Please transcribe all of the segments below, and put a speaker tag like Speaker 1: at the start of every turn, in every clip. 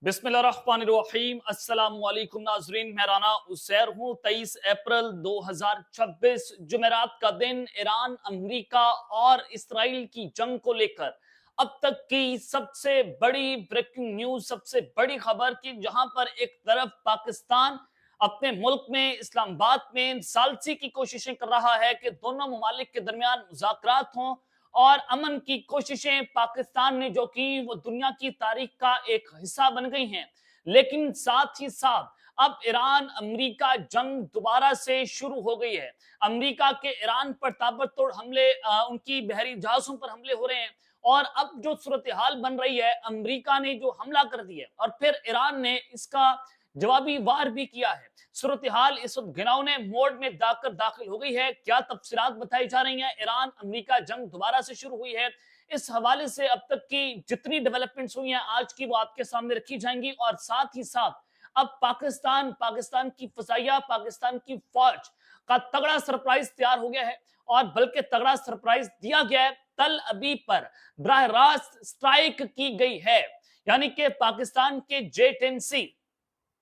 Speaker 1: बिस्मिल्लाहिर्रहमानिर्रहीम अस्सलाम वालेकुम नाज़रीन, मैं राना उसैर हूँ। 23 अप्रैल 2026 जुमेरात का दिन ईरान, अमेरिका और इसराइल की जंग को लेकर अब तक की सबसे बड़ी ब्रेकिंग न्यूज, सबसे बड़ी खबर कि जहां पर एक तरफ पाकिस्तान अपने मुल्क में इस्लामाबाद में सालसी की कोशिशें कर रहा है कि दोनों ममालिक के दरमियान मुज़ाकरात हों और अमन की कोशिशें पाकिस्तान ने जो की वो दुनिया की तारीख का एक हिस्सा बन गई हैं, लेकिन साथ ही साथ अब ईरान अमेरिका जंग दोबारा से शुरू हो गई है। अमेरिका के ईरान पर ताबड़तोड़ हमले, उनकी बहरी जहाजों पर हमले हो रहे हैं और अब जो सूरत हाल बन रही है, अमेरिका ने जो हमला कर दिया और फिर ईरान ने इसका जवाबी वार भी किया है। सूरत हाल इस वक्त घिनौने मोड में दाखिल हो गई है। क्या तफसीलात बताई जा रही हैं? ईरान अमेरिका जंग दोबारा से शुरू हुई है। इस हवाले से अब तक की जितनी डेवलपमेंट्स हुई हैं आज की वो आपके सामने रखी जाएंगी और साथ ही साथ अब पाकिस्तान की फजाइया, पाकिस्तान की फौज का तगड़ा सरप्राइज तैयार हो गया है और बल्कि तगड़ा सरप्राइज दिया गया है। तल अबीब पर बराह रास्त स्ट्राइक की गई है, यानी कि पाकिस्तान के J-10C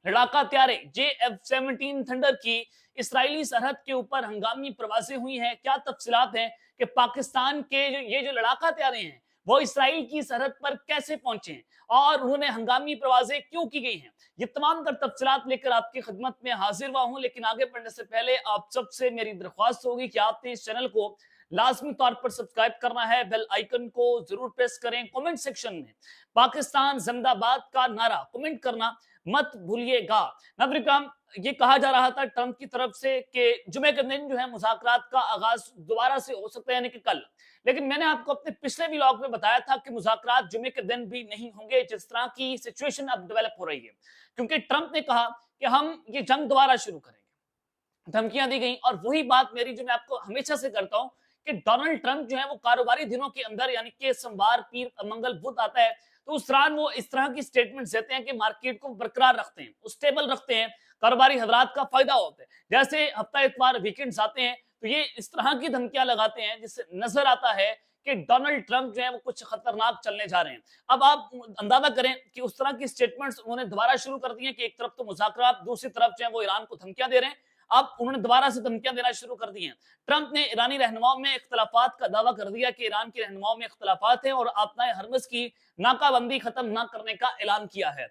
Speaker 1: लड़ाका त्यारे JF-17 थंडर की इसराइली सरहद के ऊपर हंगामी प्रवासें हुई हैं। क्या तफसीलात हैं कि पाकिस्तान के ये जो लड़ाका त्यारे हैं वो इसराइल की सरहद पर कैसे पहुंचे हैं और उन्होंने हंगामी प्रवासें क्यों की गई हैं, ये तमाम तर तफसीलात लेकर आपकी खिदमत में हाजिर हुआ हूं। लेकिन आगे बढ़ने से पहले आप सबसे मेरी दरख्वास्त होगी कि आपने इस चैनल को लाजमी तौर पर सब्सक्राइब करना है, बेल आइकन को जरूर प्रेस करें। कमेंट सेक्शन में पाकिस्तान जिंदाबाद का नारा कमेंट करना मत भूलिएगा। नाज़रीन, ये कहा जा रहा था ट्रंप की तरफ से कि जुमे के दिन जो है मुज़ाकरात का आगाज दोबारा से हो सकता है, यानी कि कल। लेकिन मैंने आपको अपने पिछले व्लॉग में बताया था कि मुज़ाकरात जुमे के दिन भी नहीं होंगे, जिस तरह की सिचुएशन अब डेवलप हो रही है, क्योंकि ट्रंप ने कहा कि हम ये जंग दोबारा शुरू करेंगे। धमकियां दी गई और वही बात मेरी जो मैं आपको हमेशा से करता हूं कि डोनाल्ड ट्रंप जो है वो कारोबारी दिनों के अंदर, यानी कि सोमवार, पीर, मंगल, बुध आता है तो उस दौरान वो इस तरह की स्टेटमेंट्स देते हैं कि मार्केट को बरकरार रखते हैं, स्टेबल रखते हैं, कारोबारी हजरात का फायदा होता है। जैसे हफ्ता इतवार वीकेंड्स आते हैं तो ये इस तरह की धमकियां लगाते हैं जिससे नजर आता है कि डोनाल्ड ट्रंप जो है वो कुछ खतरनाक चलने जा रहे हैं। अब आप अंदाजा करें कि उस तरह की स्टेटमेंट्स उन्होंने दोबारा शुरू कर दी हैं कि एक तरफ तो मुज़ाकरात, दूसरी तरफ जो है वो ईरान को धमकियां दे रहे हैं। अब उन्होंने दोबारा से धमकियां देना शुरू कर दी हैं। ट्रंप ने ईरानी रहनुमाओं में इख्तलाफात का दावा कर दिया कि ईरान के रहनुमाओं में इख्तलाफात हैं और आपनाए हरमज की नाकाबंदी खत्म न करने का ऐलान किया है।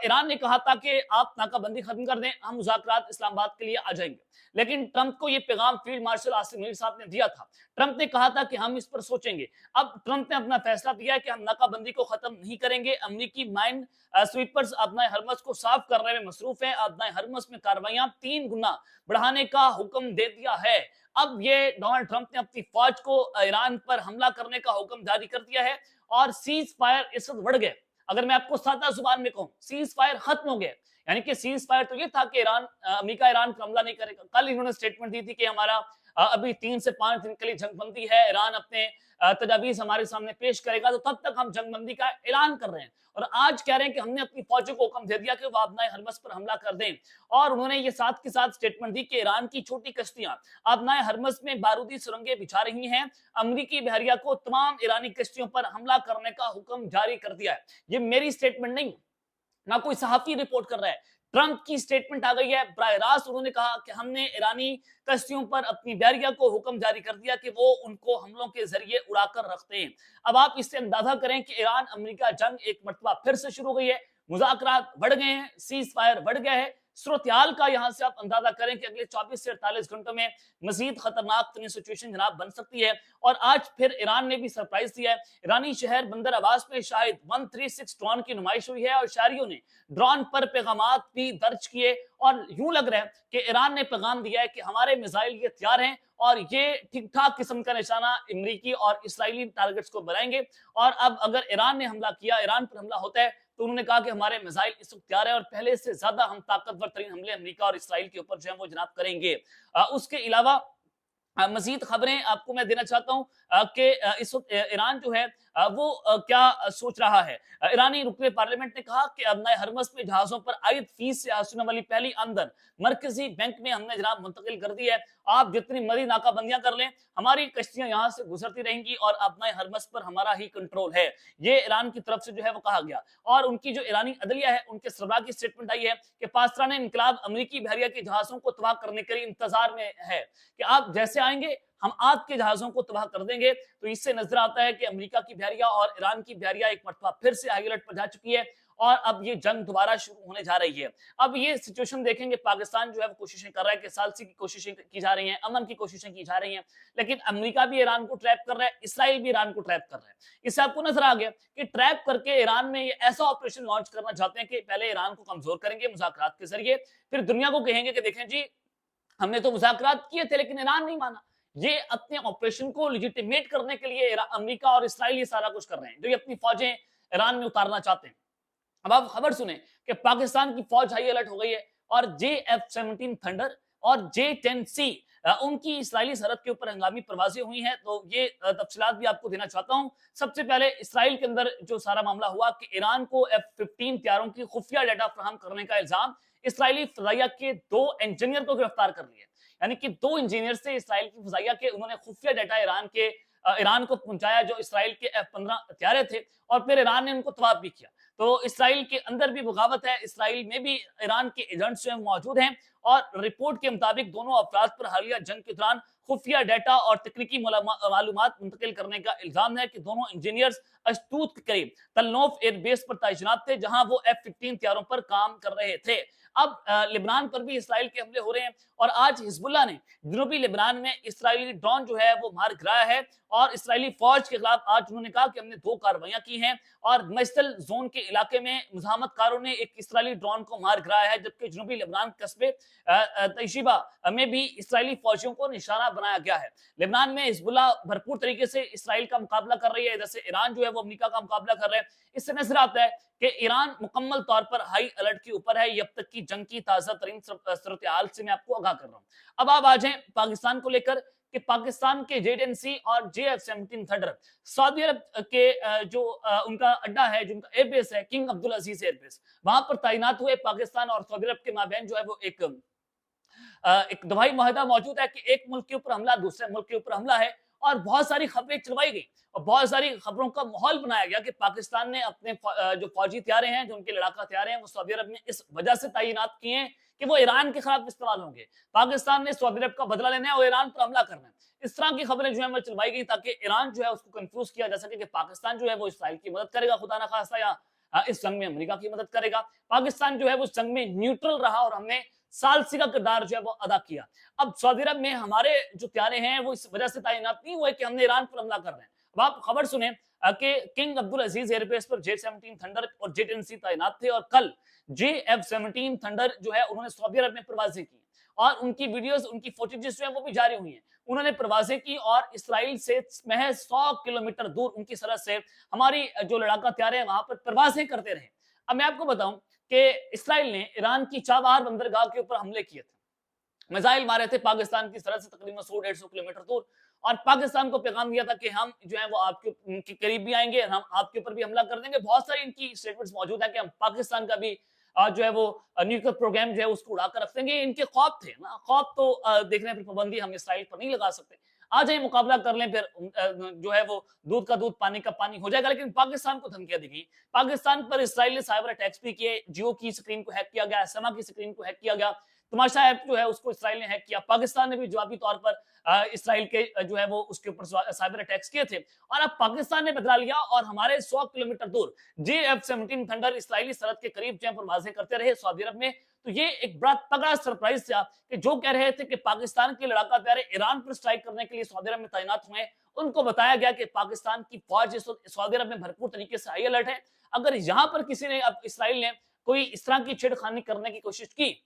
Speaker 1: ईरान ने कहा था कि आप नाकाबंदी खत्म कर दें, हम मुज़ाकरात इस्लामाबाद के लिए आ जाएंगे। लेकिन ट्रंप को यह पैगाम फील्ड मार्शल आसिम मुनीर साहब ने दिया था। ट्रंप ने कहा था कि हम इस पर सोचेंगे। अब ट्रंप ने अपना फैसला दिया कि हम नाकाबंदी को खत्म नहीं करेंगे। अमरीकी माइन स्वीपर्स अपना हरमज को साफ करने में मसरूफ है। अपना हरमज में कार्रवाइयां 3 गुना बढ़ाने का हुक्म दे दिया है। अब ये डोनाल्ड ट्रंप ने अपनी फौज को ईरान पर हमला करने का हुक्म जारी कर दिया है और सीज फायर इस वक्त बढ़ गए। अगर मैं आपको सादा जुबान में कहूं, सीज फायर खत्म हो गया, यानी कि सीज फायर तो ये था कि अमेरिका ईरान पर हमला नहीं करेगा। कल इन्होंने स्टेटमेंट दी थी कि हमारा अभी 3 से 5 दिन के लिए जंगबंदी है, ईरान अपने तजावीज हमारे सामने पेश करेगा, तो तब तक हम जंगबंदी का ऐलान कर रहे हैं। और आज कह रहे हैं कि हमने अपनी फौजों को हुक्म दे दिया कि वो अपना हरमज पर हमला कर दें। और उन्होंने ये साथ के साथ स्टेटमेंट दी कि ईरान की छोटी कश्तियां अपना हरमज में बारूदी सुरंगें बिछा रही हैं। अमरीकी बहरिया को तमाम ईरानी कश्तियों पर हमला करने का हुक्म जारी कर दिया है। ये मेरी स्टेटमेंट नहीं, ना कोई सहाफी रिपोर्ट कर रहा है, ट्रंप की स्टेटमेंट आ गई है। बराह रास्त उन्होंने कहा कि हमने ईरानी कश्तियों पर अपनी बहरिया को हुक्म जारी कर दिया कि वो उनको हमलों के जरिए उड़ाकर रखते हैं। अब आप इससे अंदाजा करें कि ईरान अमेरिका जंग एक मरतबा फिर से शुरू हो गई है। मुज़ाकरात बढ़ गए हैं, सीज फायर बढ़ गया है। सूरत हाल का यहां से आप अंदाजा करें कि अगले 24 से 48 घंटों में मजीद खतरनाक तरीन सिचुएशन जनाब बन सकती है। और आज फिर ईरान ने भी सरप्राइज दिया है। ईरानी शहर बंदर अब्बास में शायद 136 ड्रोन की नुमाइश हुई है और शहरियों ने ड्रोन पर पैगामात भी दर्ज किए और यूं लग रहा है कि ईरान ने पैगाम दिया है कि हमारे मिसाइल ये तैयार हैं और ये ठीक ठाक किस्म का निशाना अमरीकी और इसराइली टारगेट्स को बनाएंगे। और अब अगर ईरान ने हमला किया, ईरान पर हमला होता है, तो उन्होंने कहा कि हमारे मिसाइल इस वक्त तैयार है और पहले से ज्यादा हम ताकतवर तरीन हमले अमेरिका और इसराइल के ऊपर जो है वो जनाब करेंगे। उसके अलावा मजीद खबरें आपको मैं देना चाहता हूं कि इस वक्त ईरान जो है वो क्या सोच रहा है। ईरानी रुकने पार्लियामेंट ने कहा कि अब नए हरमस में जहाजों पर आयद फीस से हासिल होने वाली पहली आमदन मरकजी बैंक में हमने जनाब मुंतकिल कर दी है आप जितनी मरी नाकाबंदियां कर लें, हमारी कश्तियां यहां से गुजरती रहेंगी और अपने हरमस पर हमारा ही कंट्रोल है। ये ईरान की तरफ से जो है वो कहा गया। और उनकी जो ईरानी अदलिया है, उनके सरबराह की स्टेटमेंट आई है कि पासरा ने इनकलाब अमरीकी बहरिया के जहाजों को तबाह करने के लिए इंतजार में है कि आप जैसे आएंगे हम आपके जहाजों को तबाह कर देंगे। तो इससे नजर आता है कि अमेरिका की बहरिया और ईरान की बहरिया एक मरतबा फिर से हाई अलर्ट पर जा चुकी है और अब ये जंग दोबारा शुरू होने जा रही है। अब ये सिचुएशन देखेंगे, पाकिस्तान जो है वो कोशिशें कर रहा है कि सालसी की कोशिशें की जा रही हैं, अमन की कोशिशें की जा रही हैं, लेकिन अमेरिका भी ईरान को ट्रैप कर रहा है, इसराइल भी ईरान को ट्रैप कर रहा है। इससे आपको नजर आ गया कि ट्रैप करके ईरान में ये ऐसा ऑपरेशन लॉन्च करना चाहते हैं कि पहले ईरान को कमजोर करेंगे मुज़ाकरात के जरिए, फिर दुनिया को कहेंगे कि देखें जी हमने तो मुज़ाकरात किए थे लेकिन ईरान नहीं माना। ये अपने ऑपरेशन को लेजिटिमेट करने के लिए अमेरिका और इसराइल ये सारा कुछ कर रहे हैं, जो ये अपनी फौजें ईरान में उतारना चाहते हैं। अब आप खबर सुने कि पाकिस्तान की फौज हाई अलर्ट हो गई है और JF-17 थंडर और J-10C उनकी इसराइली सरहद के ऊपर हंगामी परवाजें हुई हैं। तो ये तफसीलात भी आपको देना चाहता हूं। सबसे पहले इसराइल के अंदर जो सारा मामला हुआ कि ईरान को F-15 तैयारों की खुफिया डाटा फराहम करने का इल्जाम, इसराइली फजाइया के 2 इंजीनियर को गिरफ्तार कर लिया। यानी कि 2 इंजीनियर से इसराइल की फजाइया के उन्होंने खुफिया डाटा ईरान को पहुंचाया जो इसराइल के F-15 हथियारे थे, और फिर ईरान ने उनको तबाह भी किया। तो इसराइल के अंदर भी बगावत है, इसराइल में भी ईरान के एजेंट्स जो मौजूद हैं और रिपोर्ट के मुताबिक दोनों अफराद पर हालिया जंग के दौरान खुफिया डाटा और तकनीकी मालूमात मुंतकिल करने का इल्जाम है कि दोनों इंजीनियर्स अशतूत के करीब तलनोफ एयरबेस पर तैनात थे जहां वो F-15 तैयारों पर काम कर रहे थे। अब लेबनान पर भी इसराइल के हमले हो रहे हैं और आज हिजबुल्लाह ने जनूबी लेबनान में इसराइली ड्रोन जो है वो मार गिराया है और इसराइली फौज के खिलाफ आज उन्होंने कहा कि हमने 2 कार्रवाइयां की हैं और मस्तल जोन के इलाके में मुजाहमतकारों ने एक इसराइली ड्रोन को मार गिराया है, जबकि जनूबी लेबनान कस्बे तैशिबा में भी इसराइली फौजियों को निशाना बनाया गया है। लेबनान में हिजबुल्लाह भरपूर तरीके से इसराइल का मुकाबला कर रही है, इधर से ईरान जो है वो अमेरिका का मुकाबला कर रहे हैं। इससे नजर आता है कि ईरान मुकम्मल तौर पर हाई अलर्ट के ऊपर है। अब तक की जंग की ताजा तरीन सूरत हाल से मैं आपको आगाह कर रहा हूं। अब आप आ जाए पाकिस्तान को लेकर कि पाकिस्तान के J-10C और JF-17 थंडर सऊदी अरब के जो उनका अड्डा है, जो उनका एयरबेस है किंग अब्दुल अजीज एयरबेस, वहां पर तैनात हुए पाकिस्तान और सऊदी अरब के माबैन जो है वो एक दवाई मुआहदा मौजूद है कि एक मुल्क के ऊपर हमला दूसरे मुल्क के ऊपर हमला है और बहुत सारी खबरें चलवाई गई और बहुत सारी खबरों का माहौल बनाया गया कि पाकिस्तान ने अपने जो फौजी हथियारे हैं, जो उनके लड़ाका हथियारे हैं, वो सऊदी अरब में इस वजह से तैनात किए हैं कि वो ईरान के खिलाफ इस्तेमाल होंगे। पाकिस्तान ने सऊदी अरब का बदला लेना है और ईरान पर हमला करना है। इस तरह की खबरें जो है वो चलवाई गई ताकि ईरान जो है उसको कंफ्यूज किया जा सके कि पाकिस्तान जो है वो इसराइल की मदद करेगा खुदा ना खास्ता, या इस जंग में अमेरिका की मदद करेगा। पाकिस्तान जो है वो उस जंग में न्यूट्रल रहा और हमने सालसी का किरदार जो है वो अदा किया। अब सऊदी अरब में हमारे जो प्यारे हैं वो इस वजह से तैनात नहीं हुए कि हमने ईरान पर हमला कर रहे हैं। अब आप खबर सुने कि किंग अब्दुल अजीज एयरबेस पर J-17 थंडर और J-10C तैनात थे और कल JF-17 थंडर जो है उन्होंने सऊदी अरब में परवाजें की और उनकी वीडियोस, उनकी फुटेजेस जो है वो भी जारी हुई हैं। उन्होंने परवाजें की और इसराइल से महज 100 किलोमीटर दूर उनकी सरहद से हमारी जो लड़ाका हथियार है वहां पर परवाजें करते रहे। अब मैं आपको बताऊं कि इसराइल ने ईरान की चाबहार बंदरगाह के ऊपर हमले किए थे, मिसाइल मारे थे पाकिस्तान की सरहद से तकरीबन 100-150 किलोमीटर दूर और पाकिस्तान को पैगाम दिया था कि हम जो है वो आपके करीब भी आएंगे, हम आपके ऊपर भी हमला कर देंगे। बहुत सारी इनकी स्टेटमेंट्स मौजूद है कि हम पाकिस्तान का भी जो है वो न्यूक्लियर प्रोग्राम जो है उसको उड़ाकर रख देंगे। इनके खौफ थे ना, खौफ तो देखने पर पाबंदी हम इसराइल पर नहीं लगा सकते। आ जाए मुकाबला कर लें, फिर जो है वो दूध का दूध पानी का पानी हो जाएगा। लेकिन पाकिस्तान को धमकियां दी गई, पाकिस्तान पर इसराइल ने साइबर अटैक्स भी किए, जियो की स्क्रीन को हैक किया गया, SMA की स्क्रीन को हैक किया गया, तमाशा ऐप जो है उसको इसराइल ने हैक किया। पाकिस्तान ने भी जवाबी तौर पर इसराइल के जो है वो उसके ऊपर साइबर अटैक्स किए थे और अब पाकिस्तान ने बदला लिया और हमारे 100 किलोमीटर दूर JF-17 थंडर इसराइली सरहद के करीब जो है परवाजें करते रहे सऊदी अरब में। तो ये एक बड़ा तगड़ा सरप्राइज था कि जो कह रहे थे कि पाकिस्तान के लड़ाका हथियार ईरान पर स्ट्राइक करने के लिए सऊदी अरब में तैनात हुए, उनको बताया गया कि पाकिस्तान की फौज सऊदी अरब में भरपूर तरीके से हाई अलर्ट है। अगर यहाँ पर किसी ने, अब इसराइल ने कोई इस तरह की छेड़खानी करने की कोशिश की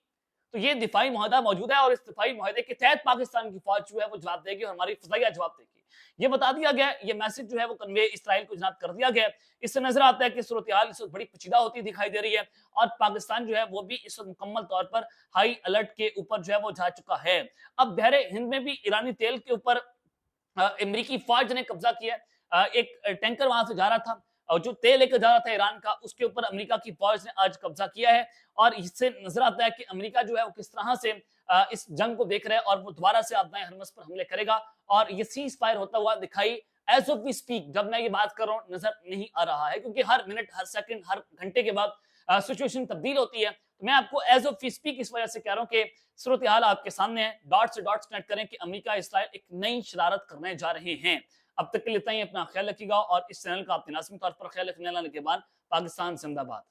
Speaker 1: तो ये दिफाई मुआहदा मौजूद है और इस दिफाई मुआहदे के तहत पाकिस्तान की फौज जो है वो जवाब देगी और हमारी फजाइया जवाब देगी। ये बता दिया गया, ये मैसेज जो है वो कन्वे इसराइल को जनाब कर दिया गया। इससे नजर आता है कि सूरत हाल इस वक्त बड़ी पेचीदा होती दिखाई दे रही है और पाकिस्तान जो है वो भी इस वक्त मुकम्मल तौर पर हाई अलर्ट के ऊपर जो है वो जा चुका है। अब बहरे हिंद में भी ईरानी तेल के ऊपर अमेरिकी फौज ने कब्जा किया। एक टैंकर वहां से जा रहा था और जो तेल लेकर जा रहा था ईरान का, उसके ऊपर अमेरिका की फौज ने आज कब्जा किया है। और इससे नजर आता है कि अमेरिका जो है वो किस तरह से इस जंग को देख रहा है और वो दोबारा से अपना हरमस पर हमले करेगा। और ये सीज फायर होता हुआ दिखाई एज ऑफ वी स्पीक, जब मैं ये बात कर रहा हूं, नजर नहीं आ रहा है, क्योंकि हर मिनट, हर सेकंड, हर घंटे के बाद सिचुएशन तब्दील होती है। तो मैं आपको एज ऑफ वी स्पीक इस वजह से कह रहा हूं कि सूरत हाल आपके सामने है। डॉट से डॉट्स कनेक्ट करें कि अमेरिका इसराइल एक नई शरारत करने जा रहे हैं। अब तक के लिए इतना ही। अपना ख्याल रखिएगा और इस चैनल का आपके लाजमी तौर पर ख्याल रखने वाला के बाद पाकिस्तान जिंदाबाद।